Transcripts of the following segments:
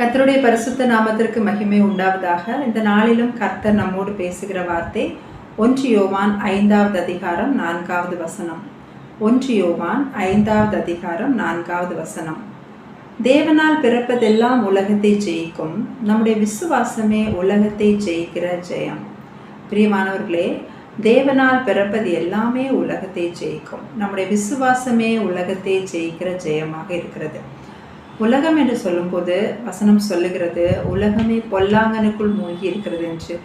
கர்த்தருடைய பரிசுத்த நாமத்திற்கு மகிமை உண்டாவதாக. இந்த நாளிலும் கர்த்தர் நம்மோடு பேசுகிற வார்த்தை 1 யோவான் 5வது அதிகாரம் 4வது வசனம். 1 யோவான் 5வது அதிகாரம் 4வது வசனம். தேவனால் பிறப்பதெல்லாம் உலகத்தை ஜெயிக்கும், நம்முடைய விசுவாசமே உலகத்தை ஜெயிக்கிற ஜெயம். பிரியமானவர்களே, தேவனால் பிறப்பது எல்லாமே உலகத்தை ஜெயிக்கும், நம்முடைய விசுவாசமே உலகத்தை ஜெயிக்கிற ஜெயமாக இருக்கிறது. உலகம் என்று சொல்லும்போது வசனம் சொல்லுகிறது, உலகமே பொல்லாங்கனுக்குள் மூழ்கி இருக்கிறது என்று.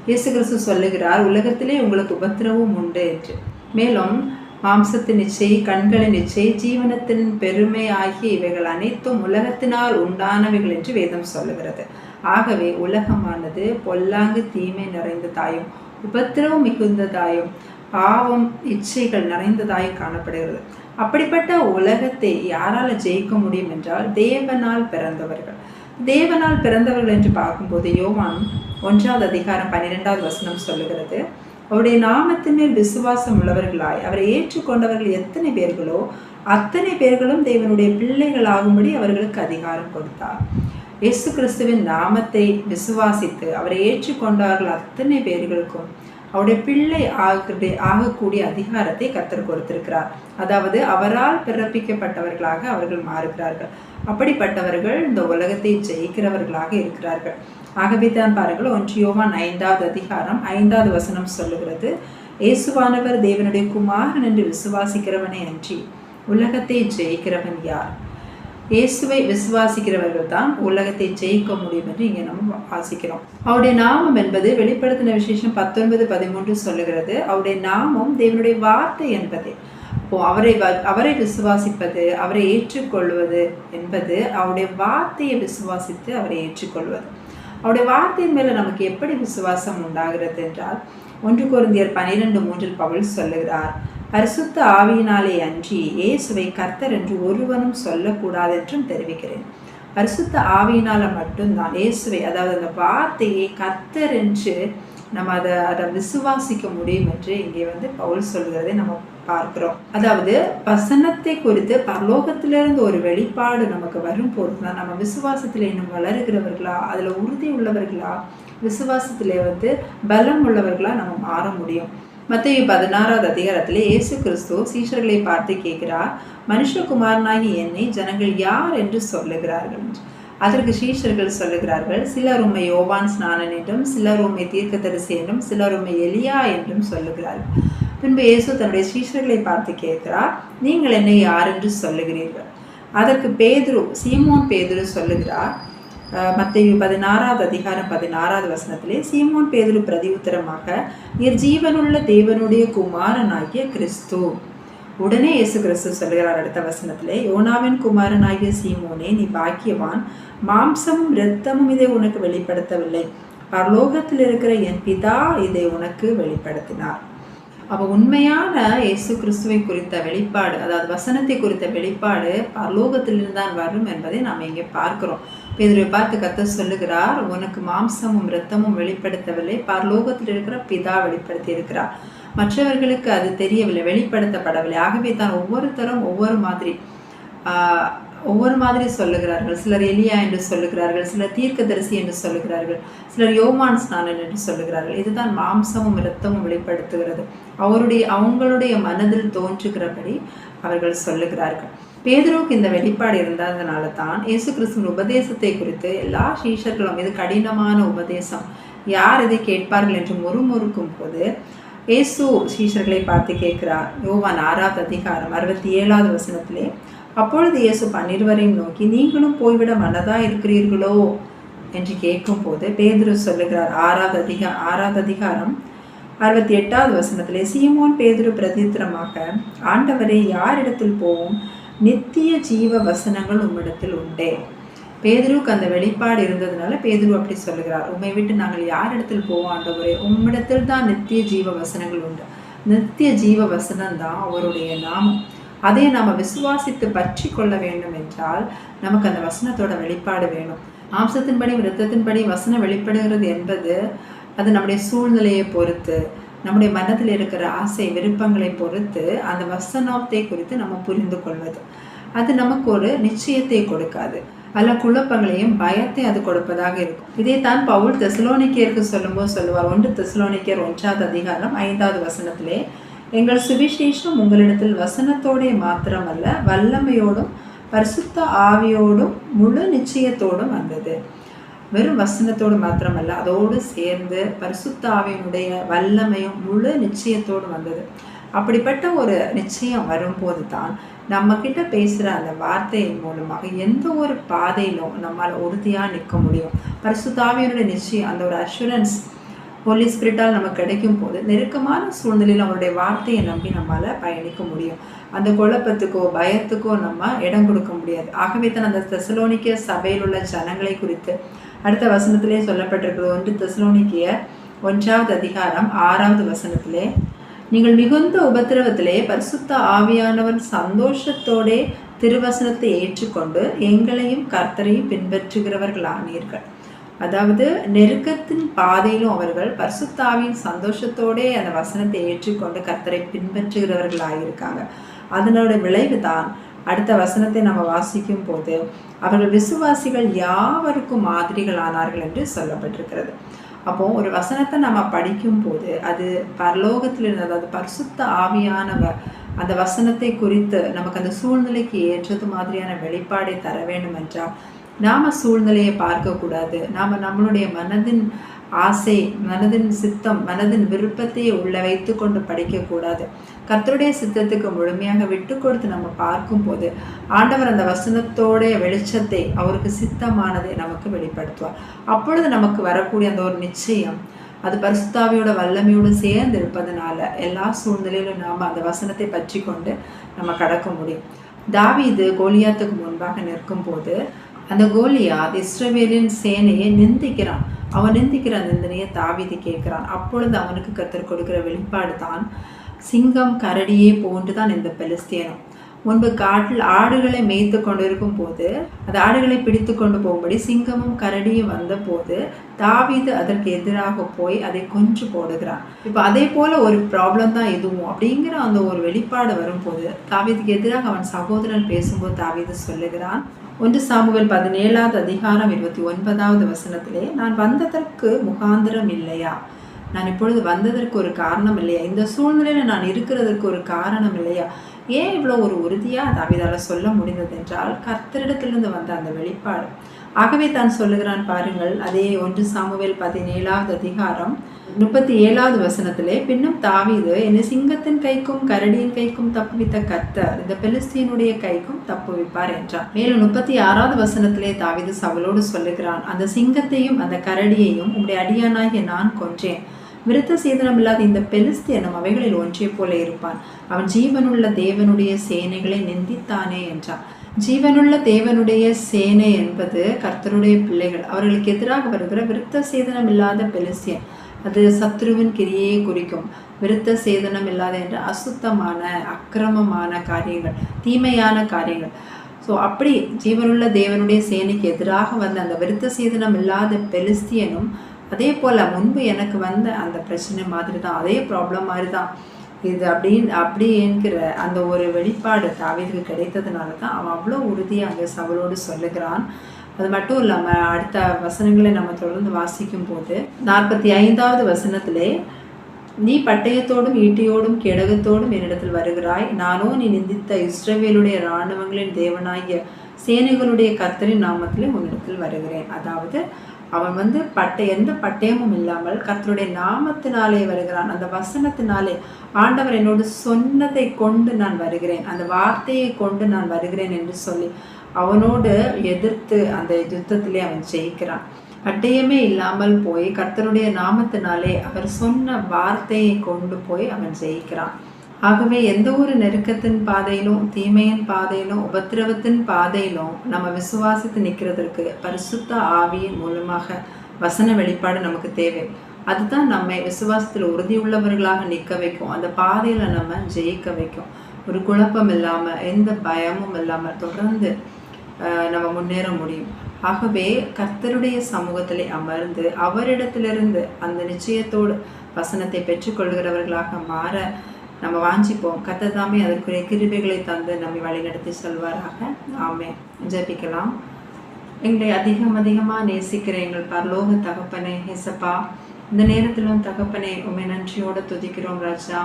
இயேசு கிறிஸ்து சொல்லுகிறார், உலகத்திலே உங்களுக்கு உபத்திரவம் உண்டு என்று. மேலும் மாம்சத்தின் இச்சை, கண்களின் இச்சை, ஜீவனத்தின் பெருமை ஆகிய இவைகள் அனைத்தும் உலகத்தினால் உண்டானவைகள் என்று வேதம் சொல்லுகிறது. ஆகவே உலகமானது பொல்லாங்கு, தீமை நிறைந்ததாயும் உபத்திரவம் மிகுந்ததாயும் பாவம் இச்சைகள் நிறைந்ததாயும் காணப்படுகிறது. அப்படிப்பட்ட உலகத்தை யாரால் ஜெயிக்க முடியும் என்றால் தேவனால் பிறந்தவர்கள். தேவனால் பிறந்தவர்கள் என்று பார்க்கும்போது யோவான் 1வது அதிகாரம் 12வது வசனம் சொல்லுகிறது, அவருடைய நாமத்தின் மேல் விசுவாசம் உள்ளவர்களாய் அவரை ஏற்றுக்கொண்டவர்கள் எத்தனை பேர்களோ அத்தனை பேர்களும் தேவனுடைய பிள்ளைகளாகும்படி அவர்களுக்கு அதிகாரம் கொடுத்தார். இயேசு கிறிஸ்துவின் நாமத்தை விசுவாசித்து அவரை ஏற்றுக்கொண்டார்கள் அத்தனை பேர்களுக்கும் அவருடைய பிள்ளை ஆகக்கூடிய அதிகாரத்தை கர்த்தர் கொடுத்திருக்கிறார். அதாவது அவரால் பிறப்பிக்கப்பட்டவர்களாக அவர்கள் மாறுகிறார்கள். அப்படிப்பட்டவர்கள் இந்த உலகத்தை ஜெயிக்கிறவர்களாக இருக்கிறார்கள். ஆகவே தான் பாருங்கள், 1 யோவான் 5வது அதிகாரம் 5வது வசனம் சொல்லுகிறது, இயேசுவானவர் தேவனுடைய குமாரன் என்று விசுவாசிக்கிறவனே அன்றி உலகத்தை ஜெயிக்கிறவன் யார்? இயேசுவை விசுவாசிக்கிறவர்கள் தான் உலகத்தை ஜெயிக்க முடியும் என்று இங்கே நம்ம வாசிக்கிறோம். அவருடைய நாமம் என்பது வெளிப்படுத்தின விசேஷம் 19:13 சொல்லுகிறது, அவருடைய நாமம் தேவனுடைய வார்த்தை என்பதே. அப்போ அவரை விசுவாசிப்பது, அவரை ஏற்றுக்கொள்வது என்பது அவருடைய வார்த்தையை விசுவாசித்து அவரை ஏற்றுக்கொள்வது. அவருடைய வார்த்தையின் மேல நமக்கு எப்படி விசுவாசம் உண்டாகிறது என்றால் 1 கொரிந்தியர் 12:3 பவுல் சொல்லுகிறார், பரிசுத்த ஆவியினாலே அன்றி இயேசுவை கர்த்தர் என்று ஒருவனும் சொல்லக்கூடாது என்றும் தெரிவிக்கிறேன். பரிசுத்த ஆவியினால மட்டும்தான் இயேசுவை, அதாவது அந்த வார்த்தையை கர்த்தர் என்று நம்ம அதை விசுவாசிக்க முடியும் என்று இங்கே பவுல் சொல்கிறதை நம்ம பார்க்கிறோம். அதாவது வசனத்தை குறித்து பரலோகத்திலிருந்து ஒரு வெளிப்பாடு நமக்கு வரும்போது தான் நம்ம விசுவாசத்தில் இன்னும் வளருகிறவர்களா, அதில் உறுதி உள்ளவர்களா, விசுவாசத்திலே பலம் உள்ளவர்களா நம்ம மாற முடியும். மத்தேயு 16வது அதிகாரத்திலே இயேசு கிறிஸ்து சீஷர்களை பார்த்து கேட்கிறார், மனுஷகுமாரனாகி என்னை ஜனங்கள் யார் என்று சொல்லுகிறார்கள் என்று. அதற்கு சீஷர்கள் சொல்லுகிறார்கள், சிலர் உம்மை யோவான் ஸ்நானன் என்றும், சிலர் உம்மை தீர்க்கதரிசி என்றும், சிலர் உம்மை எலியா என்றும் சொல்லுகிறார்கள். பின்பு இயேசு தன்னுடைய சீஷர்களை பார்த்து கேட்கிறார், நீங்கள் என்னை யார் என்று சொல்லுகிறீர்கள்? அதற்கு சீமோன் பேதுரு சொல்லுகிறார், மத்தேயு 16வது அதிகாரம் 16வது வசனத்திலே, சீமோன் பேதுரு பிரதி உத்தரமாக, நீர் ஜீவனுள்ள தேவனுடைய குமாரனாகிய கிறிஸ்து. உடனே இயேசு கிறிஸ்து சொல்கிறார் அடுத்த வசனத்திலே, யோனாவின் குமாரனாகிய சீமோனே, நீ பாக்கியவான், மாம்சமும் இரத்தமும் இதை உனக்கு வெளிப்படுத்தவில்லை, பரலோகத்தில் இருக்கிற என் பிதா இதை உனக்கு வெளிப்படுத்தினார். அப்போ உண்மையான இயேசு கிறிஸ்துவை குறித்த வெளிப்பாடு, அதாவது வசனத்தை குறித்த வெளிப்பாடு பரலோகத்திலிருந்து தான் வரும் என்பதை நாம் இங்கே பார்க்கிறோம். பேதுருவை பார்த்து கர்த்தர் சொல்லுகிறார், உனக்கு மாம்சமும் இரத்தமும் வெளிப்படுத்தவில்லை, பரலோகத்தில் இருக்கிற பிதா வெளிப்படுத்தி இருக்கிறார். மற்றவர்களுக்கு அது தெரியவில்லை, வெளிப்படுத்தப்படவில்லை. ஆகவே தான் ஒவ்வொருத்தரும் ஒவ்வொரு மாதிரி சொல்லுகிறார்கள். சிலர் எலியா என்று சொல்லுகிறார்கள், சிலர் தீர்க்கதரிசி என்று சொல்லுகிறார்கள், சிலர் யோவான் ஸ்நானன் என்று சொல்லுகிறார்கள். இதுதான் மாம்சமும் இரத்தமும் வெளிப்படுத்துகிறது. அவங்களுடைய மனதில் தோன்றுகிறபடி அவர்கள் சொல்லுகிறார்கள். பேதுருவுக்கு இந்த வெளிப்பாடு இருந்ததுனால தான் இயேசு கிறிஸ்துவின் உபதேசத்தை குறித்து எல்லா சீஷர்களும், இது கடினமான உபதேசம், யார் இதை கேட்பார்கள் என்று முறுமுறுக்கும் போது இயேசு சீஷர்களை பார்த்து கேட்கிறார். யோவான் 6வது அதிகாரம் 67வது வசனத்திலே, அப்பொழுது இயேசு 12வரையும் நோக்கி, நீங்களும் போய்விட மனதா இருக்கிறீர்களோ என்று கேட்கும் போது பேதுரு சொல்லுகிறார். 6வது அதிகாரம் 68வது வசனத்திலே, சீமோன் பேதுரு பிரதித்திரமாக, ஆண்டவரே, யாரிடத்தில் போவோம்? நித்திய ஜீவ வசனங்கள் உம்மிடத்தில் உண்டே. பேதுருவுக்கு அந்த வெளிப்பாடு இருந்ததுனால பேதுரு அப்படி சொல்லுகிறார், உம்மை விட்டு நாங்கள் யாரிடத்தில் போவோம் ஆண்டவரே? உம்மிடத்தில் தான் நித்திய ஜீவ வசனங்கள் உண்டு. நித்திய ஜீவ வசனம் தான் அவருடைய நாமம். அதை நாம் விசுவாசித்து பற்றி கொள்ள வேண்டும் என்றால் நமக்கு அந்த வசனத்தோட வெளிப்பாடு வேணும். மாம்சத்தின்படி இரத்தத்தின்படி வசனம் வெளிப்படுகிறது என்பது அது நம்முடைய சூழ்நிலையை பொறுத்து, நம்முடைய மனதில் இருக்கிற ஆசை விருப்பங்களை பொறுத்து அந்த வசனத்தை குறித்து நம்ம புரிந்து கொள்வது. அது நமக்கு ஒரு நிச்சயத்தை கொடுக்காது. பல குழப்பங்களையும் பயத்தை அது கொடுப்பதாக இருக்கும். இதைத்தான் பவுல் தெசலோனிக்கேயருக்கு சொல்லும்போது சொல்லுவார். 1 தெசலோனிக்கேயர் 1வது அதிகாரம் 5வது வசனத்திலே, எங்கள் சுவிசேஷம் உங்களிடத்தில் வசனத்தோடே மாத்திரமல்ல, வல்லமையோடும் பரிசுத்த ஆவியோடும் முழு நிச்சயத்தோடும் வந்தது. வெறும் வசனத்தோடு மாத்திரமல்ல, அதோடு சேர்ந்து பரிசுத்த ஆவியினுடைய வல்லமையும் முழு நிச்சயத்தோடு வந்தது. அப்படிப்பட்ட ஒரு நிச்சயம் வரும்போது தான் நம்ம கிட்ட பேசுகிற அந்த வார்த்தையின் மூலமாக எந்த ஒரு பாதையிலும் நம்மளால் உறுதியாக நிற்க முடியும். பரிசுத்த ஆவியினுடைய நிச்சயம், அந்த ஒரு அஷூரன்ஸ் ஹோலி ஸ்பிரிட்டால் நமக்கு கிடைக்கும் போது நெருக்கமான சூழ்நிலையில் அவருடைய வார்த்தையை நம்பி நம்மளால் பயணிக்க முடியும். அந்த குழப்பத்துக்கோ பயத்துக்கோ நம்ம இடம் கொடுக்க முடியாது. ஆகவே தான் அந்த தெசலோனிக்கேயர் சபையில் உள்ள ஜனங்களை குறித்து அடுத்த வசனத்திலே சொல்லப்பட்டிருக்கிறது. 1 தெசலோனிக்கேயர் 1வது அதிகாரம் 6வது வசனத்திலே, நீங்கள் மிகுந்த உபத்திரவத்திலே பரிசுத்த ஆவியானவர் சந்தோஷத்தோடே திருவசனத்தை ஏற்றுக்கொண்டு எங்களையும் கர்த்தரையும் பின்பற்றுகிறவர்களானீர்கள். அதாவது நெருக்கத்தின் பாதையிலும் அவர்கள் பரிசுத்த ஆவியின் சந்தோஷத்தோடே அந்த வசனத்தை ஏற்றுக்கொண்டு கர்த்தரை பின்பற்றுகிறவர்களாயிருக்காங்க. அதனோட விளைவு தான் அடுத்த வசனத்தை நம்ம வாசிக்கும் போது, அவர்கள் விசுவாசிகள் யாவருக்கும் மாதிரிகள் ஆனார்கள் என்று சொல்லப்பட்டிருக்கிறது. அப்போ ஒரு வசனத்தை நம்ம படிக்கும் போது அது பரலோகத்திலிருந்து, அதாவது பரிசுத்த ஆவியானவர் அந்த வசனத்தை குறித்து நமக்கு அந்த சூழ்நிலைக்கு ஏற்றது மாதிரியான வெளிப்பாடை தர வேண்டும் என்றால் நாம் சூழ்நிலையை பார்க்கக்கூடாது. நாம் நம்மளுடைய மனதின் ஆசை, மனதின் சித்தம், மனதின் விருப்பத்தையே உள்ள வைத்து கொண்டு படிக்கக்கூடாது. கர்த்தருடைய சித்தத்துக்கு முழுமையாக விட்டு கொடுத்து நம்ம பார்க்கும்போது ஆண்டவர் அந்த வசனத்தோடைய வெளிச்சத்தை, அவருக்கு சித்தமானதை நமக்கு வெளிப்படுத்துவார். அப்பொழுது நமக்கு வரக்கூடிய அந்த ஒரு நிச்சயம், அது பரிசுத்த ஆவியோட வல்லமையோடு சேர்ந்து இருப்பதனால எல்லா சூழ்நிலையிலும் நாம் அந்த வசனத்தை பற்றி கொண்டு நம்ம கடக்க முடியும். தாவீது கோலியாத்துக்கு முன்பாக நிற்கும் போது அந்த கோலியாத் இஸ்ரவேலின் சேனையை நிந்திக்கிறான். அவன் நிந்திக்கிற நிந்தனையை தாவீது கேட்கிறான். அப்பொழுது அவனுக்கு கர்த்தர் கொடுக்கிற வெளிப்பாடு தான், சிங்கம் கரடியே போன்றுதான் இந்த பெலிஸ்தியனும். முன்பு காட்டில் ஆடுகளை மேய்த்து கொண்டிருக்கும் போது அந்த ஆடுகளை பிடித்து கொண்டு போகும்படி சிங்கமும் கரடியும் வந்த போது தாவீது அதற்கு எதிராக போய் அதை கொன்று போடுகிறான். இப்போ அதே போல ஒரு ப்ராப்ளம் தான் இதுவும் அப்படிங்கிற அந்த ஒரு வெளிப்பாடு வரும்போது தாவீதுக்கு எதிராக அவன் சகோதரன் பேசும்போது தாவீது சொல்லுகிறான். 1 சாமுவேல் 17வது அதிகாரம் 29வது வசனத்திலே, நான் வந்ததற்கு முகாந்திரம் இல்லையா? நான் இப்பொழுது வந்ததற்கு ஒரு காரணம் இல்லையா? இந்த சூழ்நிலையில் நான் இருக்கிறதற்கு ஒரு காரணம் இல்லையா? ஏன் இவ்வளோ ஒரு உறுதியாக தாவீதால சொல்ல முடிந்தது என்றால் கர்த்தரிடத்திலிருந்து வந்த அந்த வெளிப்பாடு. ஆகவே தான் சொல்லுகிறான் பாருங்கள். அதே 1 சாமுவேல் 17வது அதிகாரம் 37வது வசனத்திலே, பின்னும் தாவீது, என்னை சிங்கத்தின் கைக்கும் கரடியின் கைக்கும் தப்புவித்த கர்த்தர் இந்த பெலிஸ்தியனுடைய கைக்கும் தப்புவிப்பார் என்றார். மேலும் 36வது வசனத்திலே தாவீது சவுலோடு சொல்லுகிறான், அந்த சிங்கத்தையும் அந்த கரடியையும் உம்முடைய அடியானாகிய நான் கொன்றேன். விருத்த சேதனம் இல்லாத இந்த பெலிஸ்தியனும் அவைகளில் ஒன்றை போல இருப்பான். அவன் ஜீவனுள்ள தேவனுடைய சேனைகளை நிந்தித்தானே என்றான். ஜீவனுள்ள தேவனுடைய சேனை என்பது கர்த்தருடைய பிள்ளைகள். அவர்களுக்கு எதிராக வருகிற விருத்த சேதனம் இல்லாத பெலிஸ்தியன், அது சத்ருவின் கிரியையை குறிக்கும். விருத்த சேதனம் இல்லாத என்ற அசுத்தமான அக்கிரமமான காரியங்கள், தீமையான காரியங்கள். ஸோ அப்படி ஜீவனுள்ள தேவனுடைய சேனைக்கு எதிராக வந்த அந்த விருத்த சேதனம் இல்லாத பெலிஸ்தியனும் அதே போல் முன்பு எனக்கு வந்த அந்த பிரச்சனை மாதிரி தான், அதே ப்ராப்ளம் மாதிரி தான் இது அப்படி என்கிற அந்த ஒரு வெளிப்பாடு தாவீதுக்கு கிடைத்ததுனால தான் அவன் அவ்வளோ உறுதியாக அங்கே சவுலோடு சொல்லுகிறான். அது மட்டும் இல்லாமல் அடுத்த வசனங்களை நம்ம தொடர்ந்து வாசிக்கும் போது 45வது வசனத்திலே, நீ பட்டயத்தோடும் ஈட்டியோடும் கேடகத்தோடும் என்னிடத்தில் வருகிறாய், நானோ நீ நிந்தித்த இஸ்ரவேலுடைய இராணுவங்களின் தேவனாகிய சேனைகளுடைய கர்த்தரின் நாமத்திலே உன்னிடத்தில் வருகிறேன். அதாவது அவன் எந்த பட்டயமும் இல்லாமல் கர்த்தருடைய நாமத்தினாலே வருகிறான். அந்த வசனத்தினாலே ஆண்டவர் என்னோடு சொன்னதை கொண்டு நான் வருகிறேன், அந்த வார்த்தையை கொண்டு நான் வருகிறேன் என்று சொல்லி அவனோடு எதிர்த்து அந்த யுத்தத்திலே அவன் ஜெயிக்கிறான். பட்டயமே இல்லாமல் போய் கர்த்தருடைய நாமத்தினாலே அவர் சொன்ன வார்த்தையை கொண்டு போய் அவன் ஜெயிக்கிறான். ஆகவே எந்த ஒரு நெருக்கத்தின் பாதையிலும், தீமையின் பாதையிலும், உபத்திரவத்தின் பாதையிலும் நம்ம விசுவாசித்து நிற்கிறதற்கு பரிசுத்த ஆவியின் மூலமாக வசன வெளிப்பாடு நமக்கு தேவை. அதுதான் நம்மை விசுவாசத்தில் உறுதியுள்ளவர்களாக நிற்க வைக்கும், அந்த பாதையில் நம்ம ஜெயிக்க வைக்கும். ஒரு குழப்பம் இல்லாமல், எந்த பயமும் இல்லாமல் தொடர்ந்து நம்ம முன்னேற முடியும். ஆகவே கர்த்தருடைய சமூகத்திலே அமர்ந்து அவரிடத்திலிருந்து அந்த நிச்சயத்தோடு வசனத்தை பெற்றுக்கொள்கிறவர்களாக மாற நம்ம வாஞ்சிப்போம். கர்த்தர் தாமே அதற்குரிய கிருபைகளை தந்து நம்மை வழிநடத்தி செல்வாராக. ஆமென். ஜெபிக்கலாம். எங்களை அதிகமாக நேசிக்கிற எங்கள் பரலோக தகப்பனே ஏசப்பா, இந்த நேரத்திலும் தகப்பனே உண்மை நன்றியோடு துதிக்கிறோம் ராஜா.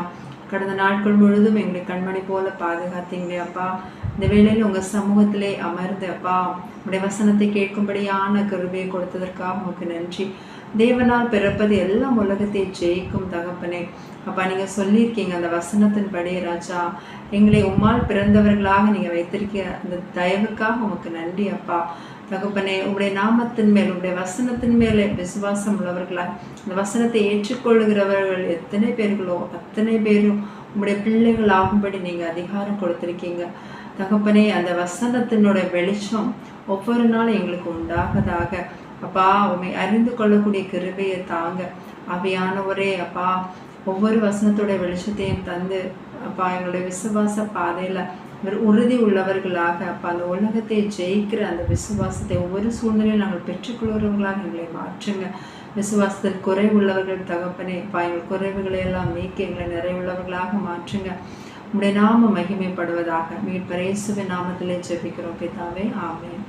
கடந்த நாட்கள் முழுதும் எங்களை கண்மணி போல பாதுகாத்தீங்களே அப்பா. இந்த வேளையில் உங்கள் சமூகத்திலே அமர்ந்து அப்பா உடைய வசனத்தை கேட்கும்படியான கிருபையை கொடுத்ததற்காக உங்களுக்கு நன்றி. தேவனால் பிறப்பது எல்லாம் உலகத்தை ஜெயிக்கும் தகப்பனே. அப்பா நீங்கள் சொல்லியிருக்கீங்க அந்த வசனத்தின்படி ராஜா, எங்களை உம்மால் பிறந்தவர்களாக நீங்கள் வைத்திருக்கிற அந்த தயவுக்காக உமக்கு நன்றி அப்பா. தகப்பனே, உங்களுடைய நாமத்தின் மேல் உங்களுடைய வசனத்தின் மேலே விசுவாசம் உள்ளவர்களாக இந்த வசனத்தை ஏற்றுக்கொள்ளுகிறவர்கள் எத்தனை பேர்களோ அத்தனை பேரும் உங்களுடைய பிள்ளைகள் ஆகும்படி நீங்கள் அதிகாரம் கொடுத்துருக்கீங்க தகப்பனே. அந்த வசனத்தினுடைய வெளிச்சம் ஒவ்வொரு நாளும் எங்களுக்கு உண்டாகதாக அப்பா. உண்மை அறிந்து கொள்ளக்கூடிய கிருபையை தாங்க ஆவியானவரே அப்பா. ஒவ்வொரு வசனத்துடைய வெளிச்சத்தையும் தந்து அப்பா எங்களுடைய விசுவாச பாதையில் உறுதி உள்ளவர்களாக அப்பா அந்த உலகத்தை ஜெயிக்கிற அந்த விசுவாசத்தை ஒவ்வொரு சூழ்நிலையும் நாங்கள் பெற்றுக்கொள்கிறவர்களாக எங்களை மாற்றுங்க. விசுவாசத்தில் குறைவுள்ளவர்கள் தகப்பனே அப்பா எங்கள் குறைவுகளை எல்லாம் நீக்கி எங்களை நிறைவுள்ளவர்களாக மாற்றுங்க. உங்களுடைய நாம மகிமைப்படுவதாக மீட்பர் இயேசுவின் நாமத்திலே ஜெபிக்கிறோம் பிதாவே, ஆமென்.